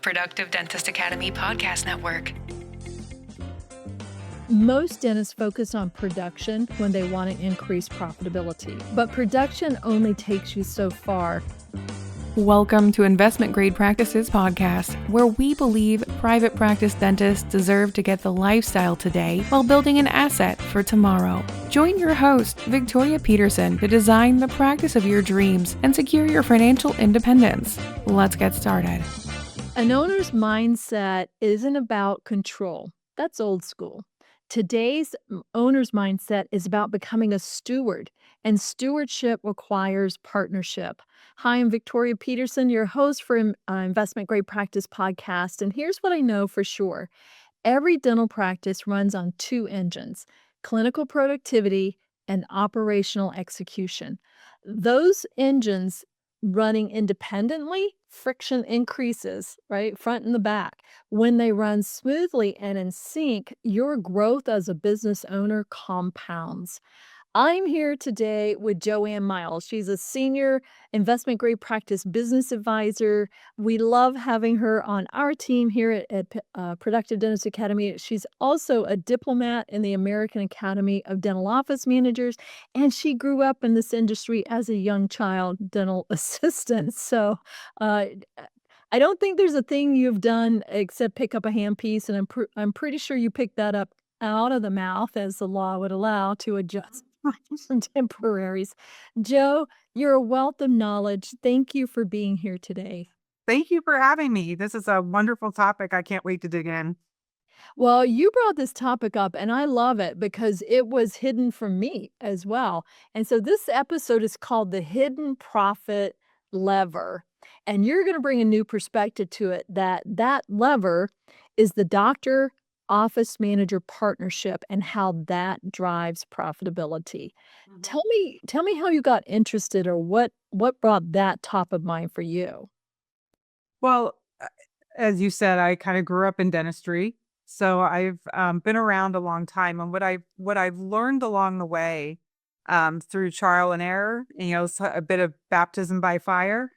Productive Dentist Academy podcast network. Most dentists focus on production when they want to increase profitability, but production only takes you so far. Welcome to Investment Grade Practices podcast, where we believe private practice dentists deserve to get the lifestyle today while building an asset for tomorrow. Join your host, Victoria Peterson, to design the practice of your dreams and secure your financial independence. Let's get started. An owner's mindset isn't about control. That's old school. Today's owner's mindset is about becoming a steward, and stewardship requires partnership. Hi, I'm Victoria Peterson, your host for Investment Grade Practice podcast, and here's what I know for sure. Every dental practice runs on two engines: clinical productivity and operational execution. Those engines running independently, friction increases, right? Front and the back. When they run smoothly and in sync, your growth as a business owner compounds. I'm here today with Joanne Miles. She's a senior investment grade practice business advisor. We love having her on our team here at Productive Dentist Academy. She's also a diplomat in the American Academy of Dental Office Managers, and she grew up in this industry as a young child dental assistant. So uh, I don't think there's a thing you've done except pick up a handpiece, and I'm pretty sure you picked that up out of the mouth as the law would allow to adjust contemporaries. Joe, you're a wealth of knowledge. Thank you for being here today. Thank you for having me. This is a wonderful topic. I can't wait to dig in. Well, you brought this topic up, and I love it because it was hidden from me as well. And so this episode is called The Hidden Profit Lever. And you're going to bring a new perspective to it, that lever is the doctor office manager partnership and how that drives profitability. Tell me how you got interested, or what brought that top of mind for you. Well, as you said, I kind of grew up in dentistry, so I've been around a long time. And what I've learned along the way, through trial and error, a bit of baptism by fire,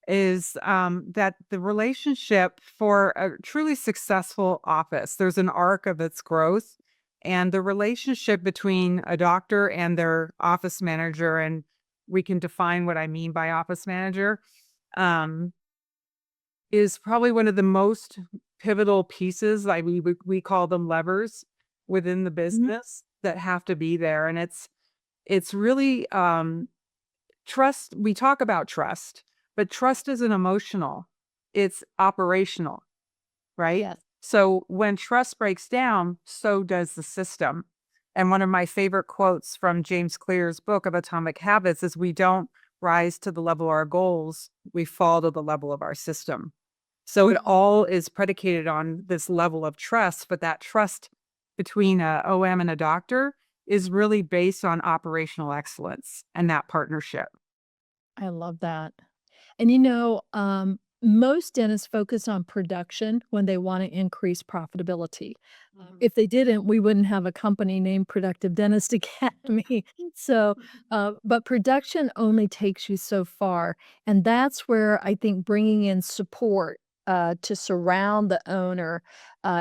is that the relationship for a truly successful office, there's an arc of its growth, and the relationship between a doctor and their office manager, and we can define what I mean by office manager, um, is probably one of the most pivotal pieces. Like we call them levers within the Mhm. business that have to be there, and it's really trust. We talk about trust, but trust isn't emotional, it's operational, right? Yes. So when trust breaks down, so does the system. And one of my favorite quotes from James Clear's book of Atomic Habits is, we don't rise to the level of our goals, we fall to the level of our system. So it all is predicated on this level of trust, but that trust between a OM and a doctor is really based on operational excellence and that partnership. I love that. And most dentists focus on production when they want to increase profitability. If they didn't, we wouldn't have a company named Productive Dentist Academy. But production only takes you so far. And that's where I think bringing in support to surround the owner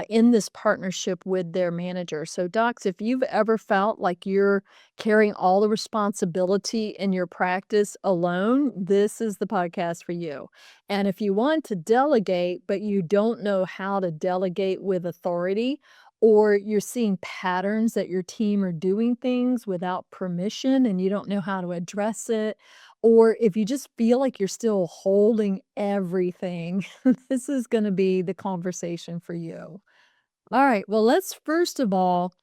in this partnership with their manager. So, docs, if you've ever felt like you're carrying all the responsibility in your practice alone, this is the podcast for you. And if you want to delegate, but you don't know how to delegate with authority, or you're seeing patterns that your team are doing things without permission and you don't know how to address it, or if you just feel like you're still holding everything, this is going to be the conversation for you. All right. Well, let's first of all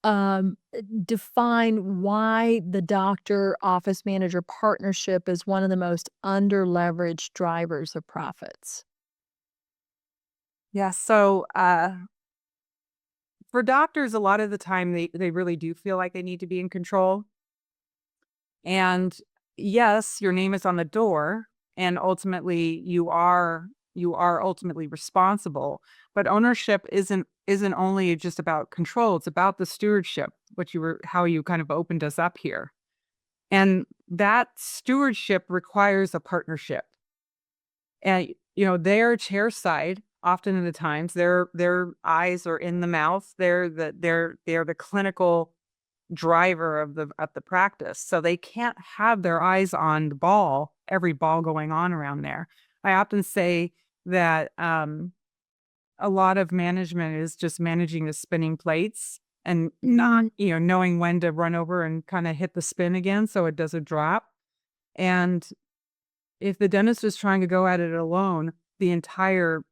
um, define why the doctor office manager partnership is one of the most under-leveraged drivers of profits. Yeah. So for doctors, a lot of the time they really do feel like they need to be in control. And yes, your name is on the door, and ultimately you are ultimately responsible. But ownership isn't only just about control; it's about the stewardship, how you kind of opened us up here. And that stewardship requires a partnership. And they're chair side often in the times their eyes are in the mouth. They're the clinical driver of the practice. So they can't have their eyes on the ball, every ball going on around there. I often say that a lot of management is just managing the spinning plates and not, knowing when to run over and kind of hit the spin again so it doesn't drop. And if the dentist is trying to go at it alone the entire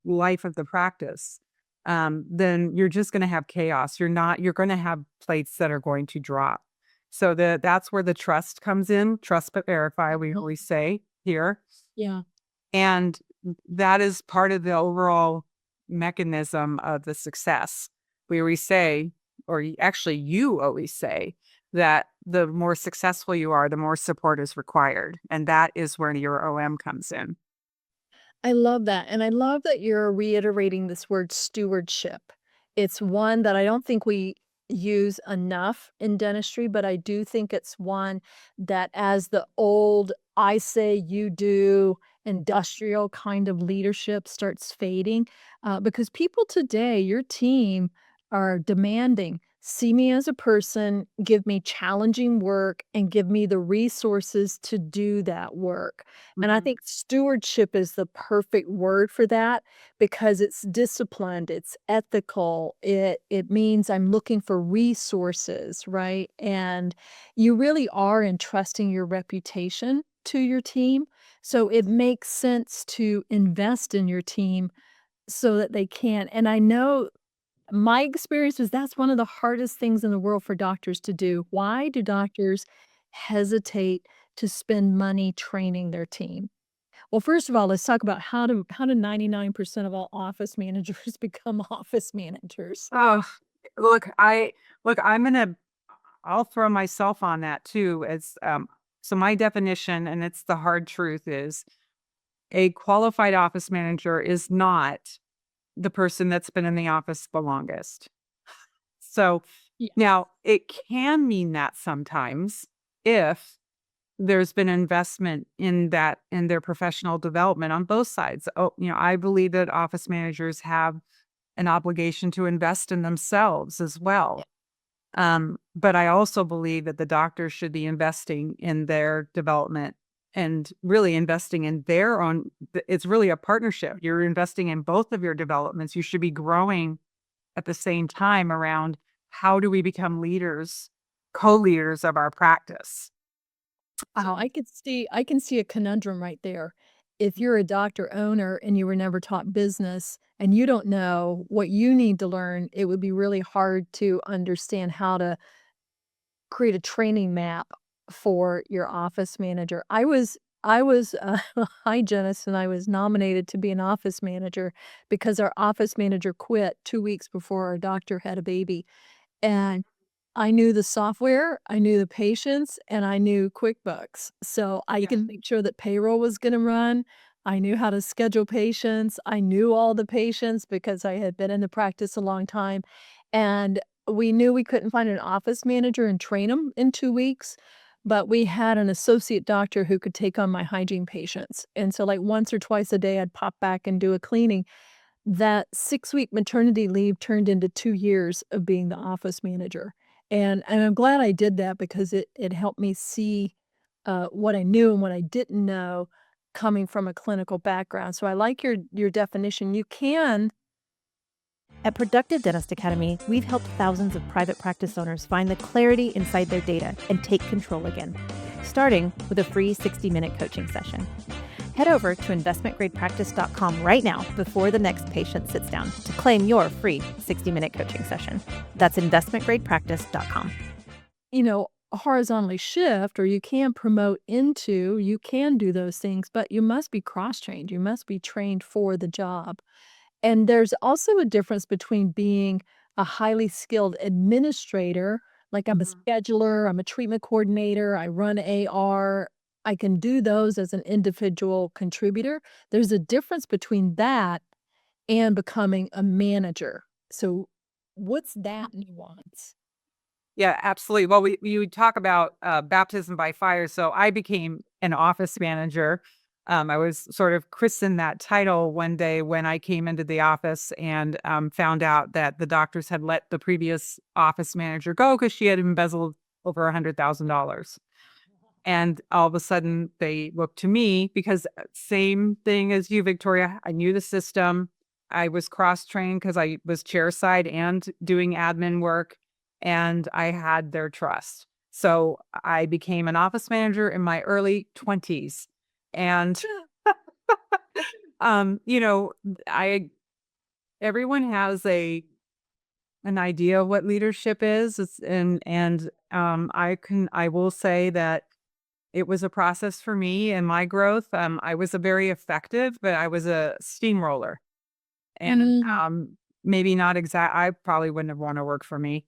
life of the practice, then you're just going to have chaos. You're going to have plates that are going to drop. So that's where the trust comes in. Trust but verify, we always say here. Yeah. And that is part of the overall mechanism of the success. We always say, actually you always say, that the more successful you are, the more support is required. And that is where your OM comes in. I love that. And I love that you're reiterating this word stewardship. It's one that I don't think we use enough in dentistry, but I do think it's one that, as the old I say, you do, industrial kind of leadership starts fading, because people today, your team, are demanding, see me as a person, give me challenging work, and give me the resources to do that work. And I Mhm. think stewardship is the perfect word for that, because it's disciplined, it's ethical, it means I'm looking for resources, right? And you really are entrusting your reputation to your team. So it makes sense to invest in your team so that they can. And I know my experience is that's one of the hardest things in the world for doctors to do. Why do doctors hesitate to spend money training their team? Well, first of all, let's talk about how do 99% of all office managers become office managers? Oh, look, I'll throw myself on that too. So my definition, and it's the hard truth, is a qualified office manager is not the person that's been in the office the longest. So Yeah. now it can mean that sometimes if there's been investment in that in their professional development on both sides. Oh, I believe that office managers have an obligation to invest in themselves as well. But I also believe that the doctors should be investing in their development and really investing in their own. It's really a partnership. You're investing in both of your developments. You should be growing at the same time around how do we become leaders, co-leaders of our practice. Wow, I can see a conundrum right there. If you're a doctor owner and you were never taught business and you don't know what you need to learn, it would be really hard to understand how to create a training map for your office manager. I was a hygienist, and I was nominated to be an office manager because our office manager quit 2 weeks before our doctor had a baby. And I knew the software, I knew the patients, and I knew QuickBooks. So I can make sure that payroll was gonna run. I knew how to schedule patients. I knew all the patients because I had been in the practice a long time. And we knew we couldn't find an office manager and train them in 2 weeks, but we had an associate doctor who could take on my hygiene patients. And so, like, once or twice a day, I'd pop back and do a cleaning. That 6-week maternity leave turned into 2 years of being the office manager, and I'm glad I did that because it helped me see, what I knew and what I didn't know coming from a clinical background. So I like your definition. You can. At Productive Dentist Academy, we've helped thousands of private practice owners find the clarity inside their data and take control again, starting with a free 60-minute coaching session. Head over to investmentgradepractice.com right now before the next patient sits down to claim your free 60-minute coaching session. That's investmentgradepractice.com. Horizontally shift, or you can promote into, you can do those things, but you must be cross-trained. You must be trained for the job. And there's also a difference between being a highly skilled administrator, like I'm a scheduler, I'm a treatment coordinator, I run AR, I can do those as an individual contributor. There's a difference between that and becoming a manager. So what's that nuance? Yeah, absolutely. Well, we you talk about baptism by fire. So I became an office manager I was sort of christened that title one day when I came into the office and found out that the doctors had let the previous office manager go because she had embezzled over $100,000. And all of a sudden they looked to me because same thing as you, Victoria. I knew the system. I was cross-trained because I was chair side and doing admin work, and I had their trust. So I became an office manager in my early 20s. And you know, I everyone has an idea of what leadership is. I will say that it was a process for me and my growth. I was a very effective, but I was a steamroller. And maybe not exact. I probably wouldn't have want to work for me.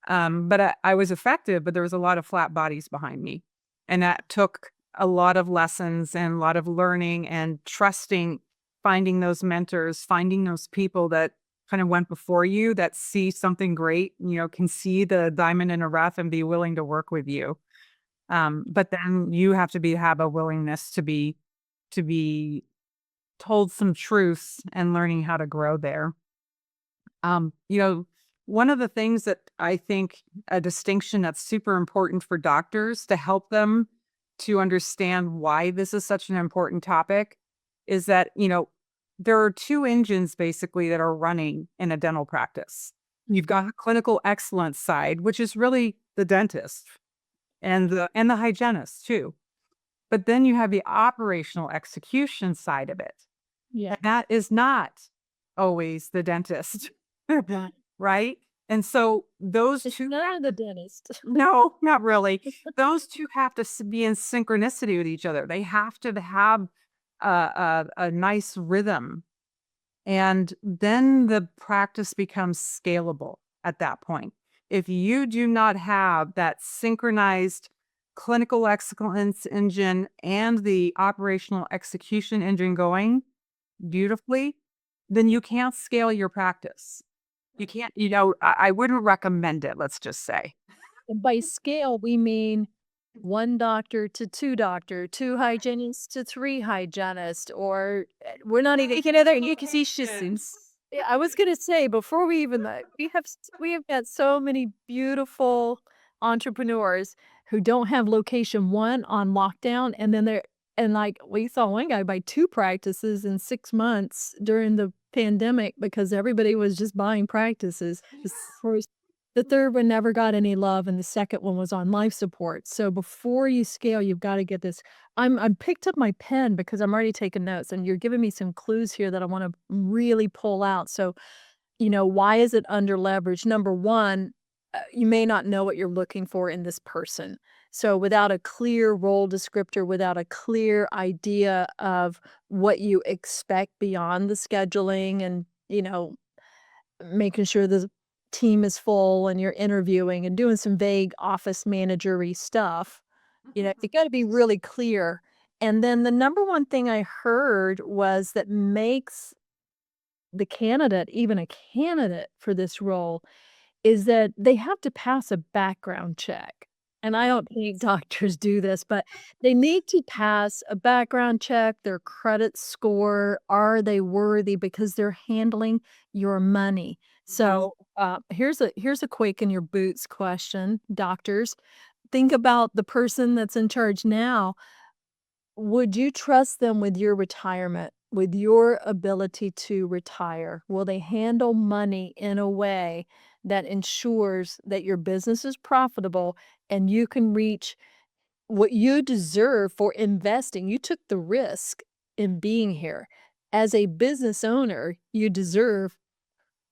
But I was effective, but there was a lot of flat bodies behind me. And that took a lot of lessons and a lot of learning and trusting, finding those mentors, finding those people that kind of went before you that see something great, can see the diamond in a rough and be willing to work with you. But then you have to have a willingness to be told some truths and learning how to grow there. You know, one of the things that I think a distinction that's super important for doctors to help them to understand why this is such an important topic is that, there are two engines basically that are running in a dental practice. You've got the clinical excellence side, which is really the dentist and the hygienist too. But then you have the operational execution side of it. Yeah. And that is not always the dentist. Right? And so those It's two, not the dentist. no, not really. Those two have to be in synchronicity with each other. They have to have a nice rhythm. And then the practice becomes scalable at that point. If you do not have that synchronized clinical excellence engine and the operational execution engine going beautifully, then you can't scale your practice. You can't, I wouldn't recommend it, let's just say. And by scale, we mean 1 doctor to 2 doctor, 2 hygienists to 3 hygienists, or we're not even there Acquisitions. yeah, I was gonna say before we even we have got so many beautiful entrepreneurs who don't have location 1 on lockdown, and then like, we saw one guy buy 2 practices in 6 months during the pandemic because everybody was just buying practices. The third one never got any love, and the second one was on life support. So before you scale, you've gotta get this. I picked up my pen because I'm already taking notes, and you're giving me some clues here that I wanna really pull out. So, why is it under leverage? Number 1, you may not know what you're looking for in this person. So without a clear role descriptor, without a clear idea of what you expect beyond the scheduling and, making sure the team is full and you're interviewing and doing some vague office managery stuff. You gotta be really clear. And then the number one thing I heard was that makes the candidate even a candidate for this role is that they have to pass a background check. And I don't think doctors do this, but they need to pass a background check, their credit score, are they worthy because they're handling your money. So, here's a quake in your boots question, doctors. Think about the person that's in charge now. Would you trust them with your retirement, with your ability to retire? Will they handle money in a way that ensures that your business is profitable and you can reach what you deserve for investing? You took the risk in being here. As a business owner, you deserve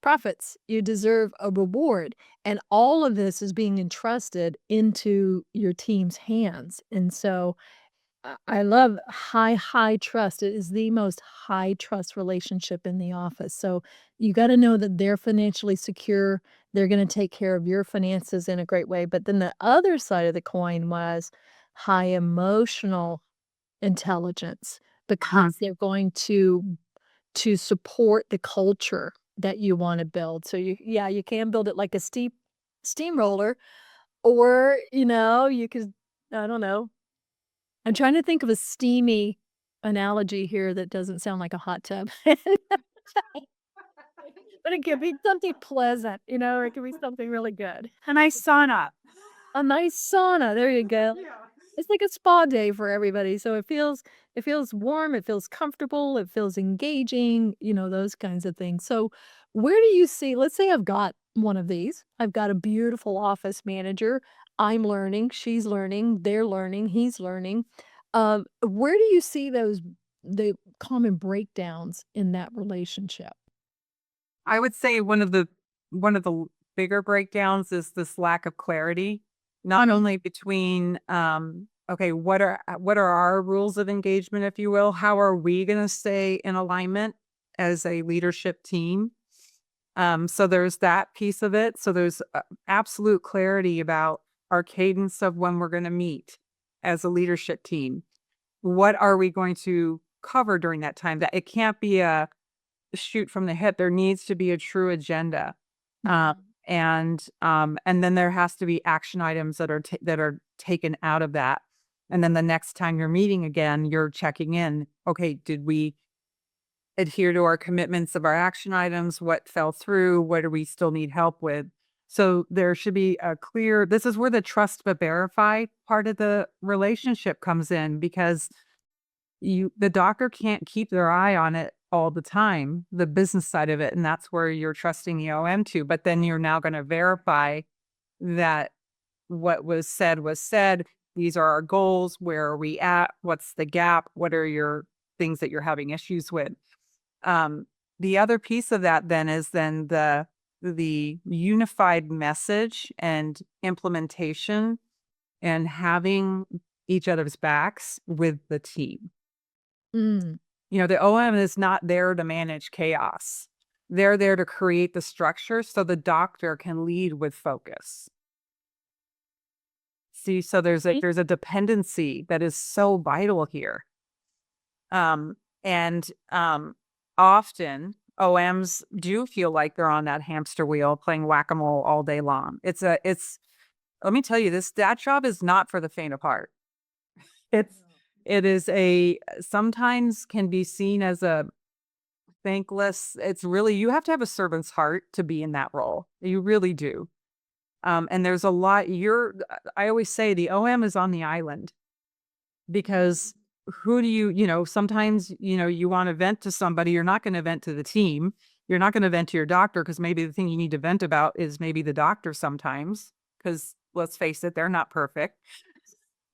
profits, you deserve a reward. And all of this is being entrusted into your team's hands. And so, I love high trust. It is the most high trust relationship in the office. So you got to know that they're financially secure. They're going to take care of your finances in a great way. But then the other side of the coin was high emotional intelligence because they're going to support the culture that you want to build. So you can build it like a steamroller, or you could, I don't know, I'm trying to think of a steamy analogy here that doesn't sound like a hot tub. But it could be something pleasant, or it could be something really good. A nice sauna. A nice sauna, there you go. Yeah. It's like a spa day for everybody, so it feels warm, it feels comfortable, it feels engaging, those kinds of things. So, where do you see let's say I've got one of these. I've got a beautiful office manager. I'm learning, she's learning, they're learning, he's learning. Where do you see the common breakdowns in that relationship? I would say one of the bigger breakdowns is this lack of clarity, not only between okay, what are our rules of engagement, if you will? How are we going to stay in alignment as a leadership team? So there's that piece of it. So there's absolute clarity about our cadence of when we're going to meet as a leadership team. What are we going to cover during that time? That it can't be a shoot from the hip. There needs to be a true agenda. Um, and then there has to be action items that are taken out of that. And then the next time you're meeting again, you're checking in. Okay, did we adhere to our commitments of our action items? What fell through? What do we still need help with? So there should be a clear, this is where the trust but verify part of the relationship comes in, because the doctor can't keep their eye on it all the time, the business side of it. And that's where you're trusting the OM to, but then you're now going to verify that what was said was said. These are our goals. Where are we at? What's the gap? What are your things that you're having issues with? The other piece of that then is then the unified message and implementation and having each other's backs with the team. Mm. The OM is not there to manage chaos. They're there to create the structure so the doctor can lead with focus. See, so there's a dependency that is so vital here. And often OMs do feel like they're on that hamster wheel playing whack-a-mole all day long. Let me tell you, that job is not for the faint of heart. It is sometimes can be seen as a thankless. It's really, you have to have a servant's heart to be in that role. You really do. And there's a lot, I always say the OM is on the island, because who do sometimes, you want to vent to somebody. You're not going to vent to the team. You're not going to vent to your doctor, because maybe the thing you need to vent about is maybe the doctor sometimes, because let's face it, they're not perfect.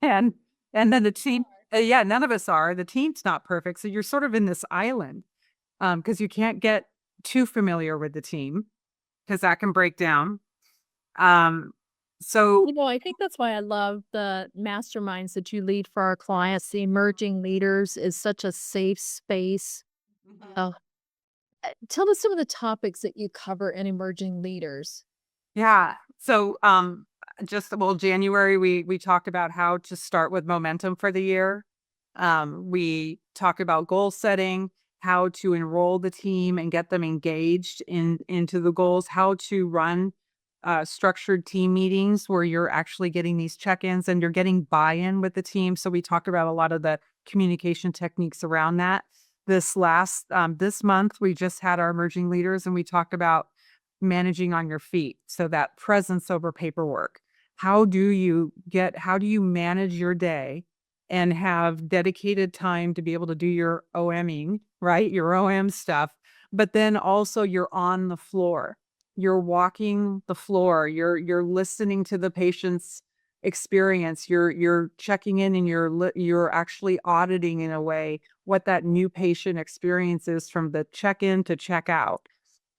And then the team, yeah, none of us are. The team's not perfect. So you're sort of in this island, because you can't get too familiar with the team, because that can break down. So I think that's why I love the masterminds that you lead for our clients. The emerging leaders is such a safe space. Uh, Tell us some of the topics that you cover in emerging leaders. yeah. So January we talked about how to start with momentum for the year. We talked about goal setting, how to enroll the team and get them engaged into the goals, how to run structured team meetings where you're actually getting these check-ins and you're getting buy-in with the team. So we talked about a lot of the communication techniques around that. This month, we just had our emerging leaders, and we talked about managing on your feet. So that presence over paperwork. How do you manage your day and have dedicated time to be able to do your OMing, right? Your OM stuff, but then also you're on the floor. You're walking the floor. You're listening to the patient's experience. You're checking in, and you're actually auditing in a way what that new patient experience is from the check-in to check-out.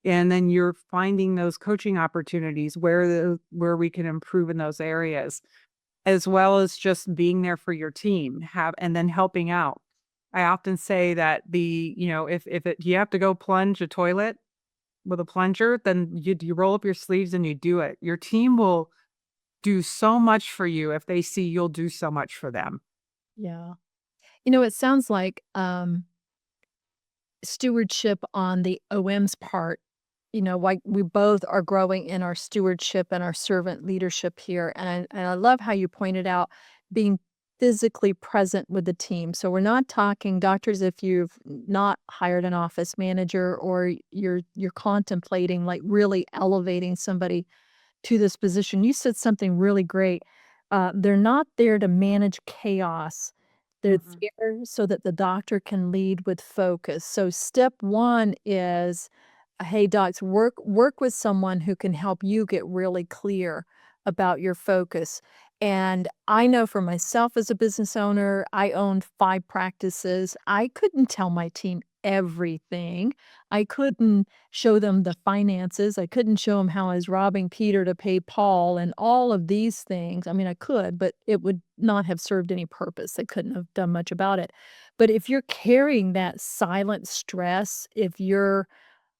And then you're finding those coaching opportunities where we can improve in those areas, as well as just being there for your team, and then helping out. I often say that if you have to go plunge a toilet with a plunger, then you roll up your sleeves and you do it. Your team will do so much for you if they see you'll do so much for them. Yeah. It sounds like stewardship on the OM's part. Like we both are growing in our stewardship and our servant leadership here. And I love how you pointed out being physically present with the team. So we're not talking doctors if you've not hired an office manager or you're contemplating like really elevating somebody to this position. You said something really great. They're not there to manage chaos. They're Mhm. there so that the doctor can lead with focus. So step one is, hey docs, work with someone who can help you get really clear about your focus. And I know for myself as a business owner, I owned 5 practices. I couldn't tell my team everything. I couldn't show them the finances. I couldn't show them how I was robbing Peter to pay Paul and all of these things. I mean, I could, but it would not have served any purpose. I couldn't have done much about it. But if you're carrying that silent stress, if you're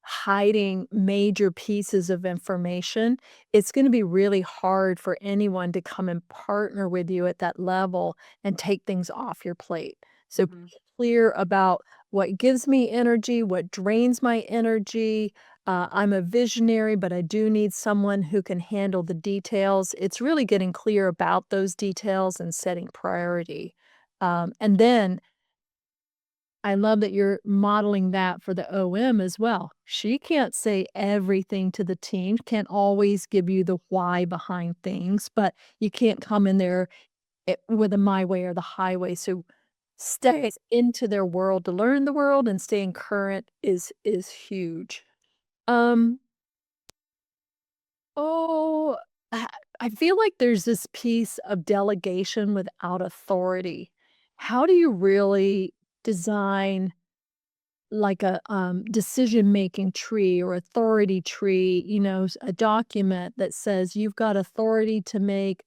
hiding major pieces of information, it's going to be really hard for anyone to come and partner with you at that level and take things off your plate. So be Mhm. clear about what gives me energy, what drains my energy. I'm a visionary, but I do need someone who can handle the details. It's really getting clear about those details and setting priority. And then I love that you're modeling that for the OM as well. She can't say everything to the team, can't always give you the why behind things, but you can't come in there with a my way or the highway. So steps into their world to learn the world and staying current is huge. Um, oh, I I feel like there's this piece of delegation without authority. How do you really design like a decision-making tree or authority tree, a document that says you've got authority to make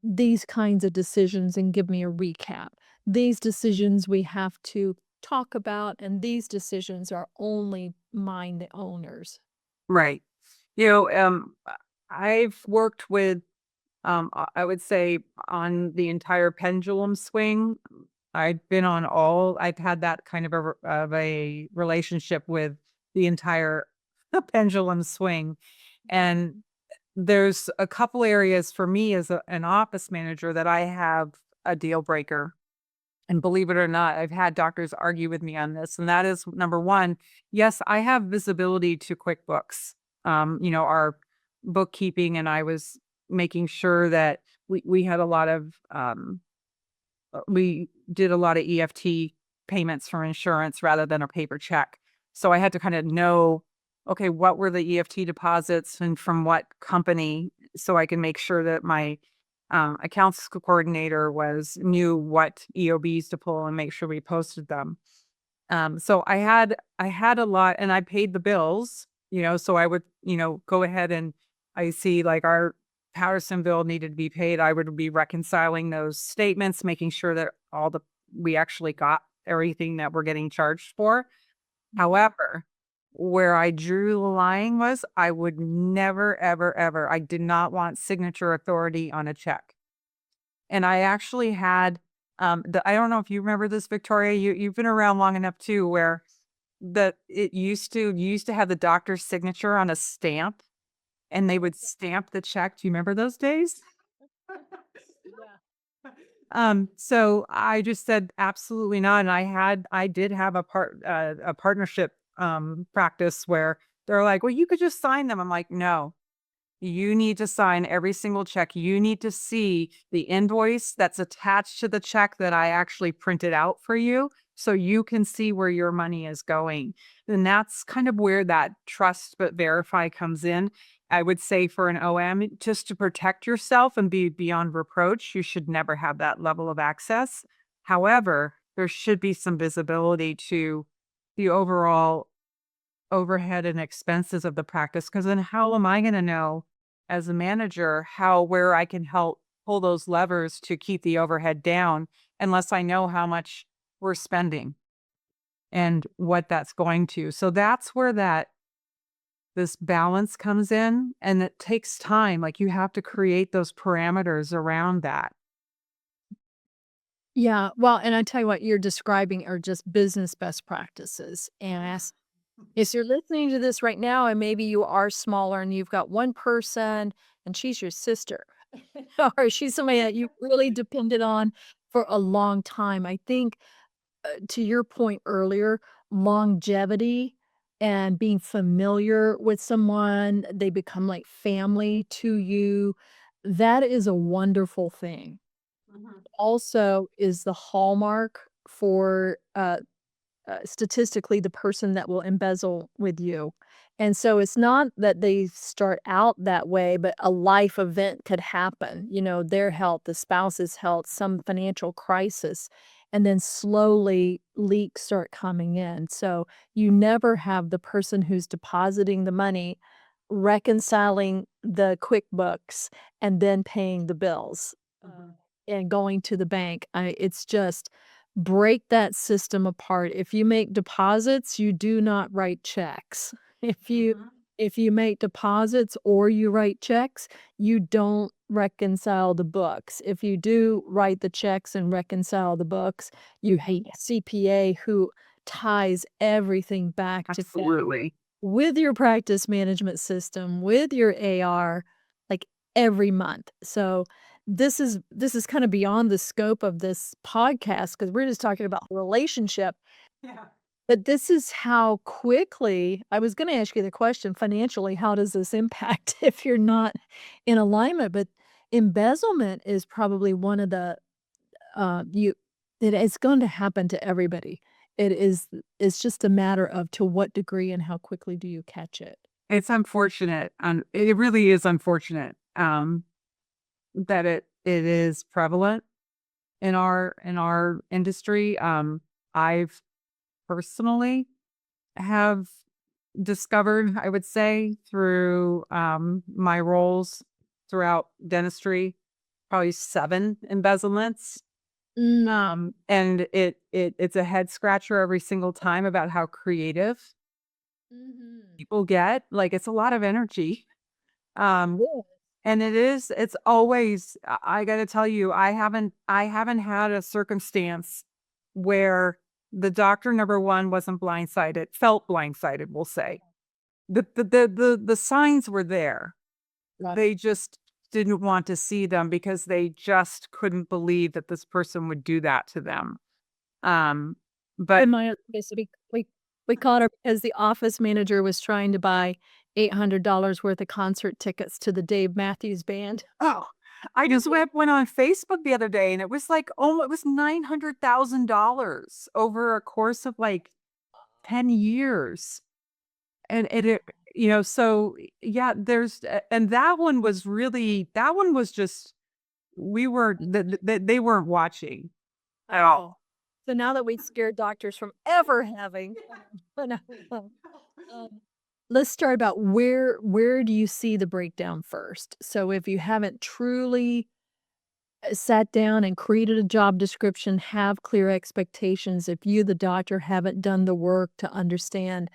these kinds of decisions and give me a recap. These decisions we have to talk about, and these decisions are only mine, the owners. Right. I've worked with, I would say on the entire pendulum swing. I've had that kind of a relationship with the entire pendulum swing. And there's a couple areas for me as an office manager that I have a deal breaker. And believe it or not, I've had doctors argue with me on this. And that is number one, yes, I have visibility to QuickBooks, our bookkeeping, and I was making sure that we had a lot of we did a lot of EFT payments for insurance rather than a paper check. So I had to kind of know, okay, what were the EFT deposits and from what company, so I can make sure that my accounts coordinator knew what EOBs to pull and make sure we posted them. So I had a lot, and I paid the bills, so I would, go ahead and I see like our Patterson bill needed to be paid. I would be reconciling those statements, making sure that we actually got everything that we're getting charged for. However, where I drew the line was I would never, ever, ever, I did not want signature authority on a check. And I actually had, I don't know if you remember this, Victoria, you've been around long enough too, where you used to have the doctor's signature on a stamp and they would stamp the check. Do you remember those days? So I just said absolutely not. And I did have a partnership practice where they're like, well, you could just sign them. I'm like, no, you need to sign every single check. You need to see the invoice that's attached to the check that I actually printed out for you so you can see where your money is going. And that's kind of where that trust but verify comes in. I would say for an OM, just to protect yourself and be beyond reproach, you should never have that level of access. However, there should be some visibility to the overall overhead and expenses of the practice, because then how am I gonna know as a manager where I can help pull those levers to keep the overhead down unless I know how much we're spending and what that's going to. So that's where this balance comes in, and it takes time. Like, you have to create those parameters around that. Yeah, well, and I tell you what you're describing are just business best practices. And as you're listening to this right now, and maybe you are smaller and you've got one person and she's your sister. or is she somebody that you really depended on for a long time? I think to your point earlier, longevity and being familiar with someone, they become like family to you. That is a wonderful thing. Mhm. Also, is the hallmark for statistically the person that will embezzle with you. And so it's not that they start out that way, but a life event could happen, their health, the spouse's health, some financial crisis, and then slowly leaks start coming in. So you never have the person who's depositing the money reconciling the QuickBooks and then paying the bills Mhm. and going to the bank. It's just break that system apart. If you make deposits, you do not write checks. If you Mhm. if you make deposits or you write checks, you don't reconcile the books. If you do write the checks and reconcile the books, you hate a CPA who ties everything back to Absolutely. with your practice management system, with your AR, like, every month. So, this is kinda beyond the scope of this podcast because 'cause we're just talking about relationship, Yeah. but this is how quickly I was gonna ask you the question, financially, how does this impact if you're not in alignment? But embezzlement is probably one of the, you it's going to happen to everybody. It's just a matter of to what degree and how quickly do you catch it. It's unfortunate, it really is unfortunate, that it is prevalent in our industry. I've personally have discovered, I would say, through, my roles throughout dentistry, probably 7 embezzlements. Mm, And it's a head scratcher every single time about how creative mhm. people get. Like, it's a lot of energy. Um, Yeah. and it's always, I gotta tell you, I haven't had a circumstance where the doctor, number 1, wasn't blindsided, felt blindsided, we'll say. The signs were there. Right. They just didn't want to see them because they just couldn't believe that this person would do that to them. Um, but In my case, we caught her because the office manager was trying to buy $800 worth of concert tickets to the Dave Matthews Band. oh, I just went on Facebook the other day and it was like, oh, it was $900,000 over a course of like 10 years. So yeah, and that one was just, they weren't watching at Oh. all. So now that we scared doctors from ever having um, let's start about where do you see the breakdown first? So if you haven't truly sat down and created a job description, have clear expectations, if you, the doctor, haven't done the work to understand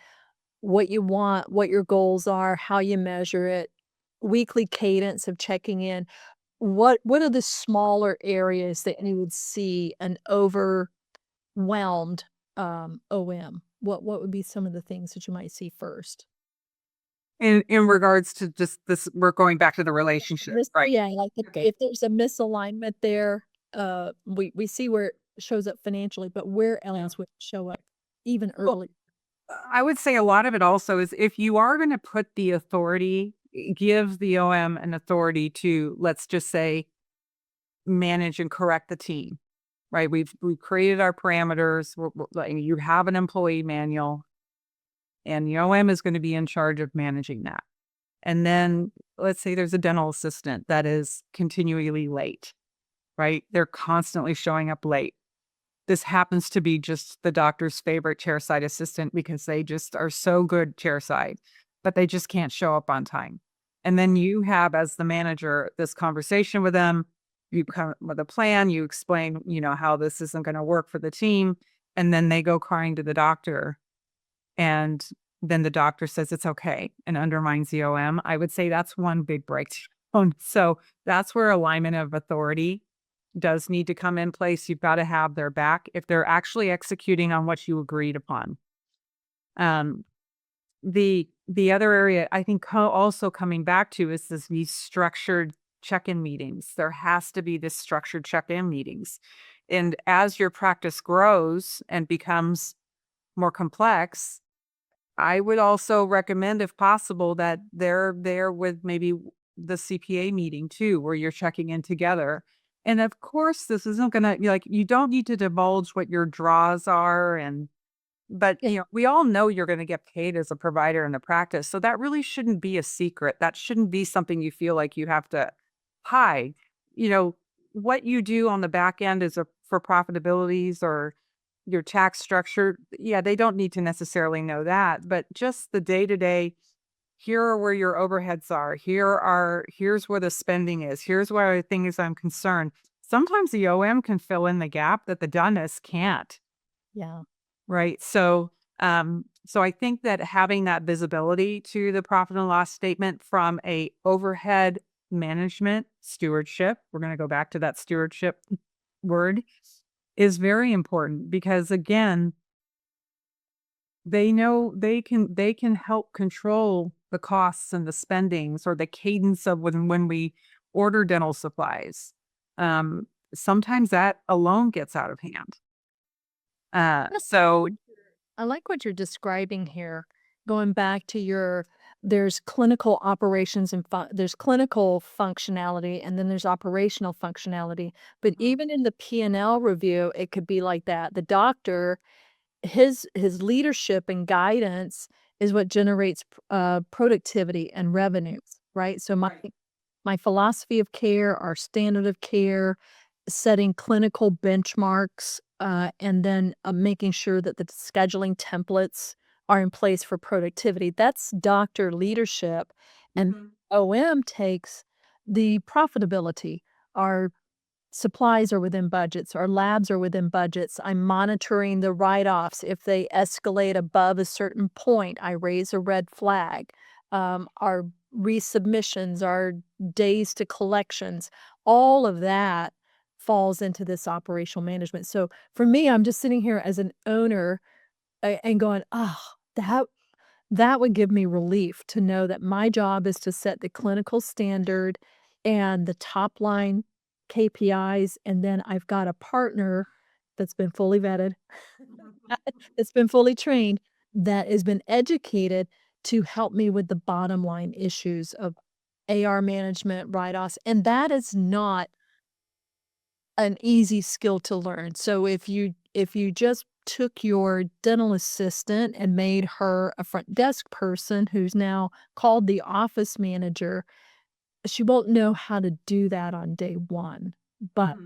what you want, what your goals are, how you measure it, weekly cadence of checking in, what are the smaller areas that you would see an overwhelmed OM? What would be some of the things that you might see first? In regards to just this, we're going back to the relationship, right? Yeah, like Okay. if there's a misalignment there, we see where it shows up financially, but where Yeah. else would it show up even Well, early? I would say a lot of it also is if you are going to put the authority, give the OM an authority to, let's just say, manage and correct the team, right? We've created our parameters. Like, you have an employee manual, and the OM is going to be in charge of managing that. And then let's say there's a dental assistant that is continually late, right? They're constantly showing up late. This happens to be just the doctor's favorite chairside assistant because they just are so good chairside, but they just can't show up on time. And then you have, as the manager, this conversation with them. You come with a plan, you explain, how this isn't going to work for the team. And then they go crying to the doctor. And then the doctor says it's okay and undermines the OM. I would say that's one big breakdown. So that's where alignment of authority does need to come in place. You've got to have their back if they're actually executing on what you agreed upon. Um, the other area I think also coming back to is these structured check-in meetings. There has to be this structured check-in meetings. And as your practice grows and becomes more complex, I would also recommend, if possible, that they're there with maybe the CPA meeting too, where you're checking in together. And of course, this isn't gonna be like, you don't need to divulge what your draws are, but we all know you're going to get paid as a provider in the practice. So that really shouldn't be a secret. That shouldn't be something you feel like you have to hide. What you do on the back end is for profitabilities or your tax structure. Yeah, they don't need to necessarily know that, but just the day to day, here are where your overheads are. Here's where the spending is. Here's where things I'm concerned. Sometimes the OM can fill in the gap that the dentist can't. Yeah. Right. So I think that having that visibility to the profit and loss statement from a overhead management stewardship, we're going to go back to that stewardship word, is very important because again, they know they can help control the costs and the spendings or the cadence of when we order dental supplies. Sometimes that alone gets out of hand. So I like what you're describing here. Going back to there's clinical operations and there's clinical functionality, and then there's operational functionality. But even in the P&L review, it could be like that. The doctor, his leadership and guidance is what generates productivity and revenues, right? So my philosophy of care, our standard of care, setting clinical benchmarks, and then making sure that the scheduling templates are in place for productivity. That's doctor leadership. And OM takes the profitability. Our supplies are within budgets, our labs are within budgets. I'm monitoring the write-offs. If they escalate above a certain point, I raise a red flag. Our resubmissions, our days to collections, all of that falls into this operational management. So for me, I'm just sitting here as an owner and going, oh, that would give me relief to know that my job is to set the clinical standard and the top line KPIs, and then I've got a partner that's been fully vetted, that's been fully trained, that has been educated to help me with the bottom line issues of AR management, write-offs, and that is not an easy skill to learn. So if you just took your dental assistant and made her a front desk person who's now called the office manager, she won't know how to do that on day one. But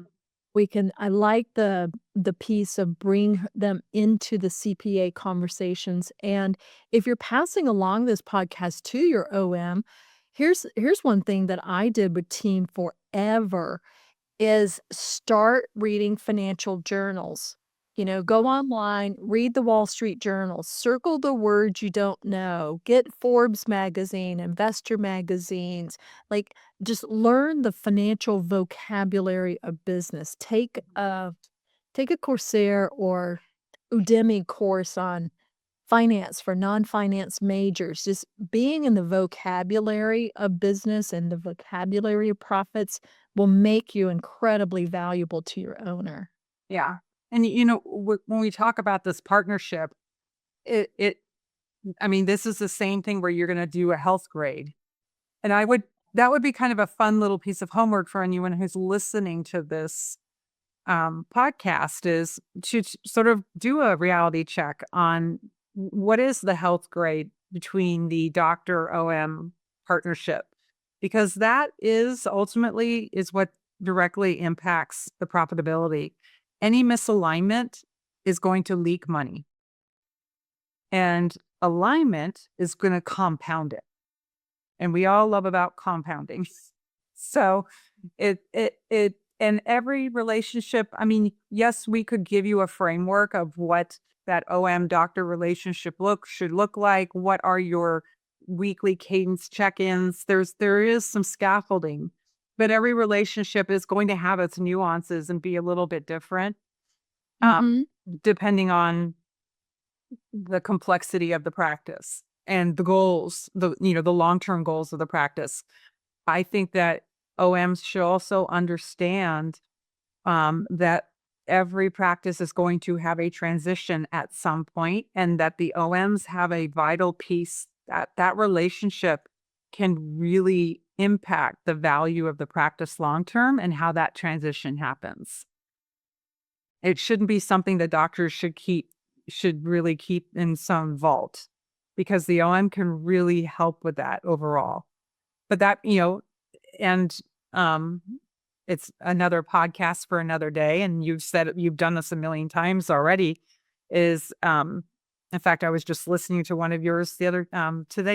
I like the piece of bring them into the CPA conversations. And if you're passing along this podcast to your OM, here's one thing that I did with team forever is start reading financial journals. Go online, read the Wall Street Journal, circle the words you don't know, get Forbes magazine, investor magazines, like just learn the financial vocabulary of business. Take a Coursera or Udemy course on finance for non-finance majors. Just being in the vocabulary of business and the vocabulary of profits will make you incredibly valuable to your owner. yeah. And when we talk about this partnership, I mean, this is the same thing where you're going to do a health grade. And that would be kind of a fun little piece of homework for anyone who's listening to this podcast, is to sort of do a reality check on what is the health grade between the doctor OM partnership, because that is ultimately is what directly impacts the profitability. Any misalignment is going to leak money, and alignment is going to compound it. And we all love about compounding. So and every relationship, I mean, yes, we could give you a framework of what that OM doctor relationship should look like. What are your weekly cadence check-ins? There is some scaffolding, but every relationship is going to have its nuances and be a little bit different, depending on the complexity of the practice and the goals, the long-term goals of the practice. I think that OMs should also understand that every practice is going to have a transition at some point, and that the OMs have a vital piece, that relationship can really impact the value of the practice long term and how that transition happens. It shouldn't be something that doctors should really keep in some vault, because the OM can really help with that overall. But that, and um it's another podcast for another day, and you've done this a million times already, is in fact, I was just listening to one of yours the other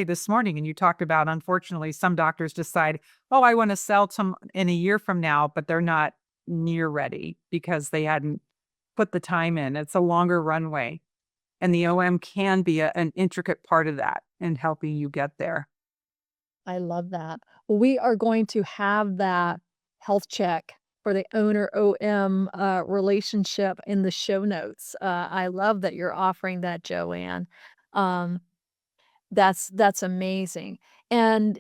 this morning, and you talked about, unfortunately, some doctors decide, oh, I want to sell in a year from now, but they're not near ready because they hadn't put the time in. It's a longer runway, and the OM can be an intricate part of that in helping you get there. I love that. We are going to have that health check for the owner OM relationship in the show notes. I love that you're offering that, Joanne. Um, that's amazing. And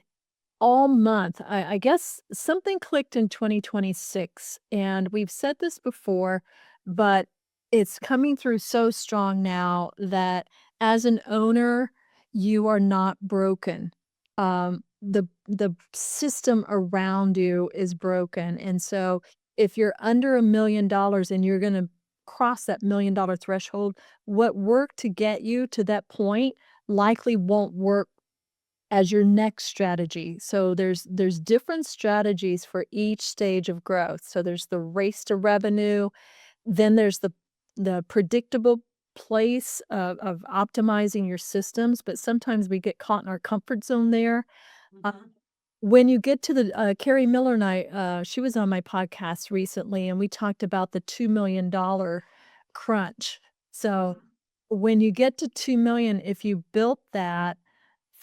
all month, I guess something clicked in 2026, and we've said this before, but it's coming through so strong now that as an owner, you are not broken. The system around you is broken, and so if you're under $1 million and you're gonna cross that $1 million threshold, what worked to get you to that point likely won't work as your next strategy. So there's different strategies for each stage of growth. So there's the race to revenue, then there's the predictable place of optimizing your systems, but sometimes we get caught in our comfort zone there. Uh, when you get to the Carrie Miller and I, she was on my podcast recently, and we talked about the $2 million crunch. So when you get to 2 million, if you built that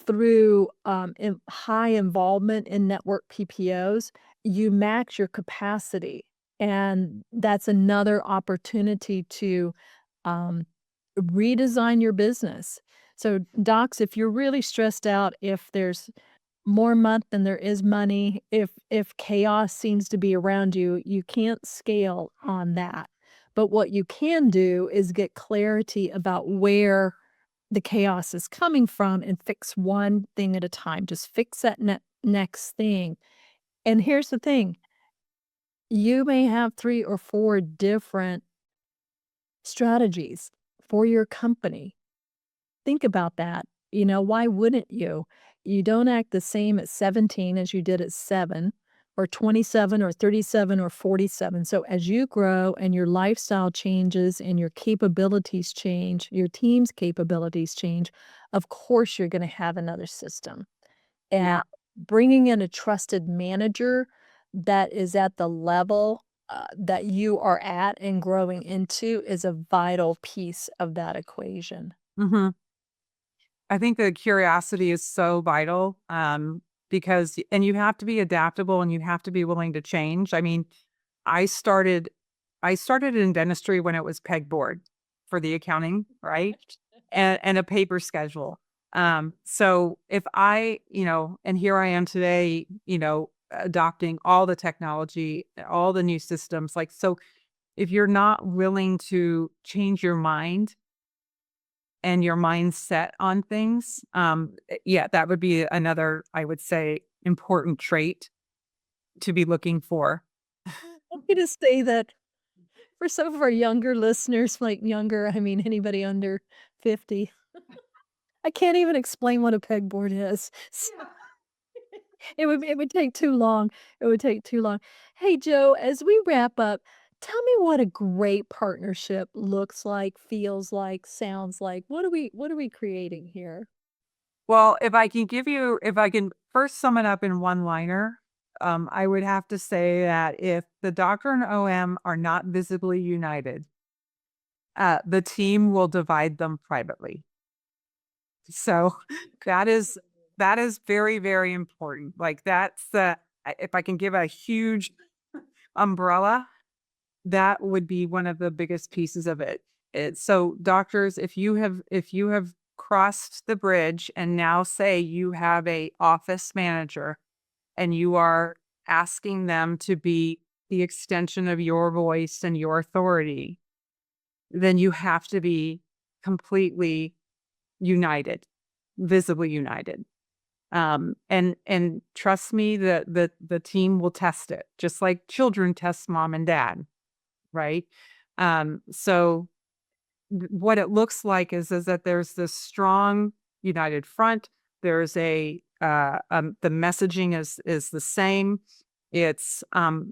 through, high involvement in network PPOs, you max your capacity, and that's another opportunity to, um, redesign your business. So, docs, if you're really stressed out, if there's more month than there is money, if chaos seems to be around you, you can't scale on that. But what you can do is get clarity about where the chaos is coming from and fix one thing at a time. Just fix that next thing. And here's the thing, you may have 3 or 4 different strategies for your company. Think about that. Why wouldn't you? You don't act the same at 17 as you did at 7 or 27 or 37 or 47. So as you grow and your lifestyle changes and your capabilities change, your team's capabilities change, of course you're going to have another system. And Yeah. bringing in a trusted manager that is at the level that you are at and growing into is a vital piece of that equation. hmm I think the curiosity is so vital, because, and you have to be adaptable and you have to be willing to change. I mean, I started, I started in dentistry when it was pegboard for the accounting, right? And a paper schedule. So if and here I am today, adopting all the technology, all the new systems, like, so if you're not willing to change your mind and your mindset on things, yeah, that would be another, I would say, important trait to be looking for. I'm gonna say that for some of our younger listeners, like younger, I mean anybody under 50, I can't even explain what a pegboard is. It would take too long. It would take too long. Hey, Joe, as we wrap up, tell me what a great partnership looks like, feels like, sounds like. What are we creating here? Well, if I can first sum it up in one liner, I would have to say that if the doctor and OM are not visibly united, the team will divide them privately. So that is that is very, very important. Like, that's if I can give a huge umbrella, that would be one of the biggest pieces of it. So doctors, if you have crossed the bridge and now say you have a office manager and you are asking them to be the extension of your voice and your authority, then you have to be completely united, visibly united. And trust me, the team will test it, just like children test mom and dad, right? So what it looks like is that there's this strong united front. There's the messaging is the same. It's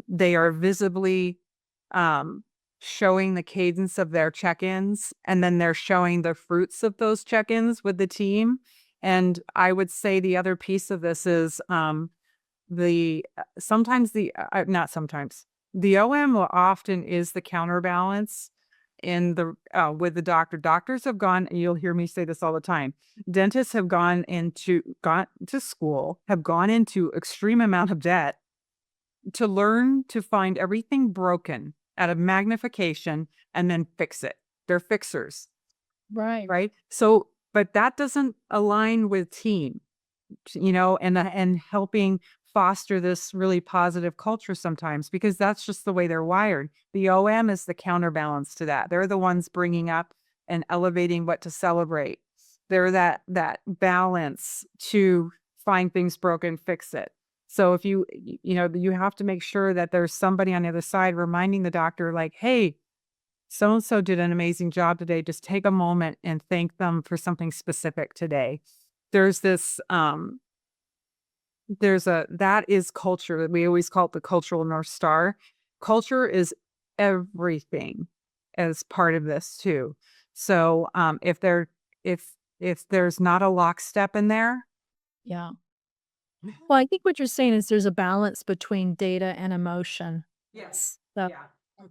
they are visibly showing the cadence of their check-ins, and then they're showing the fruits of those check-ins with the team. And I would say the other piece of this is the sometimes the not sometimes the OM often is the counterbalance in the with the doctor. Doctors have gone, and you'll hear me say this all the time. Dentists have gone to school, have gone into extreme amount of debt to learn to find everything broken out of magnification and then fix it. They're fixers, Right. right? So, but that doesn't align with team, and helping foster this really positive culture sometimes, because that's just the way they're wired. The OM is the counterbalance to that. They're the ones bringing up and elevating what to celebrate. They're that balance to find things broken, fix it. So if you have to make sure that there's somebody on the other side reminding the doctor, like, hey, so-and-so did an amazing job today. Just take a moment and thank them for something specific today. There's this, that is culture. We always call it the cultural North Star. Culture is everything as part of this too. So if there's not a lockstep in there. Yeah. Well, I think what you're saying is there's a balance between data and emotion. Yes. So Yeah.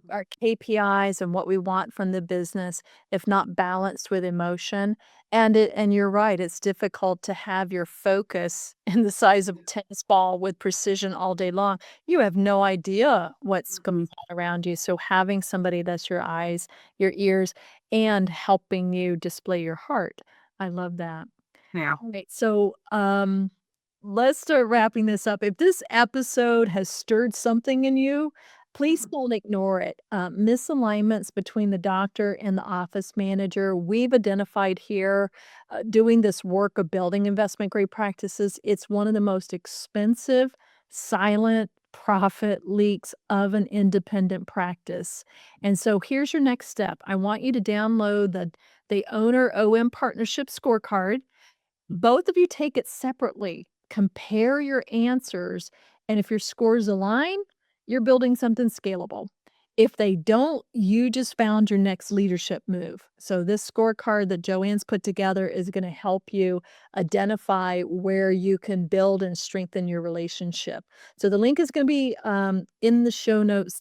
our KPIs and what we want from the business, if not balanced with emotion. And you're right, it's difficult to have your focus in the size of a tennis ball with precision all day long. You have no idea what's going on around you. So having somebody that's your eyes, your ears, and helping you display your heart. I love that. Yeah. All right. So let's start wrapping this up. If this episode has stirred something in you, please don't ignore it. Misalignments between the doctor and the office manager, we've identified here doing this work of building investment grade practices. It's one of the most expensive, silent profit leaks of an independent practice. And so here's your next step. I want you to download the owner OM partnership scorecard. Both of you take it separately. Compare your answers, and if your scores align, you're building something scalable. If they don't, you just found your next leadership move. So this scorecard that Joanne's put together is going to help you identify where you can build and strengthen your relationship. So the link is going to be in the show notes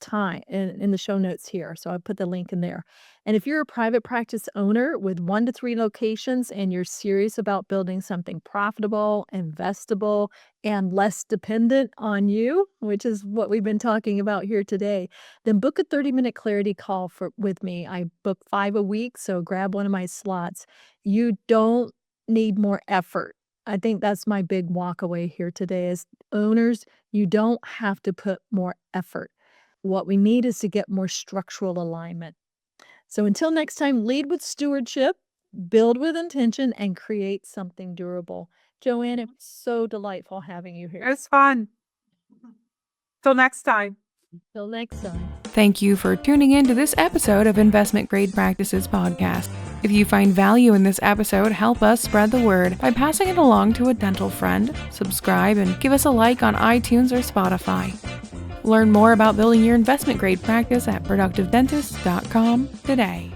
in the show notes here. So I put the link in there. And if you're a private practice owner with 1 to 3 locations and you're serious about building something profitable, investable, and less dependent on you, which is what we've been talking about here today, then book a 30-minute clarity call with me. I book 5 a week, so grab one of my slots. You don't need more effort. I think that's my big walk away here today is owners, you don't have to put more effort. What we need is to get more structural alignment. So until next time, lead with stewardship, build with intention, and create something durable. Joanne, it was so delightful having you here. It's fun. Till next time. Till next time. Thank you for tuning in to this episode of Investment Grade Practices Podcast. If you find value in this episode, help us spread the word by passing it along to a dental friend, subscribe, and give us a like on iTunes or Spotify. Learn more about building your investment grade practice at productivedentist.com today.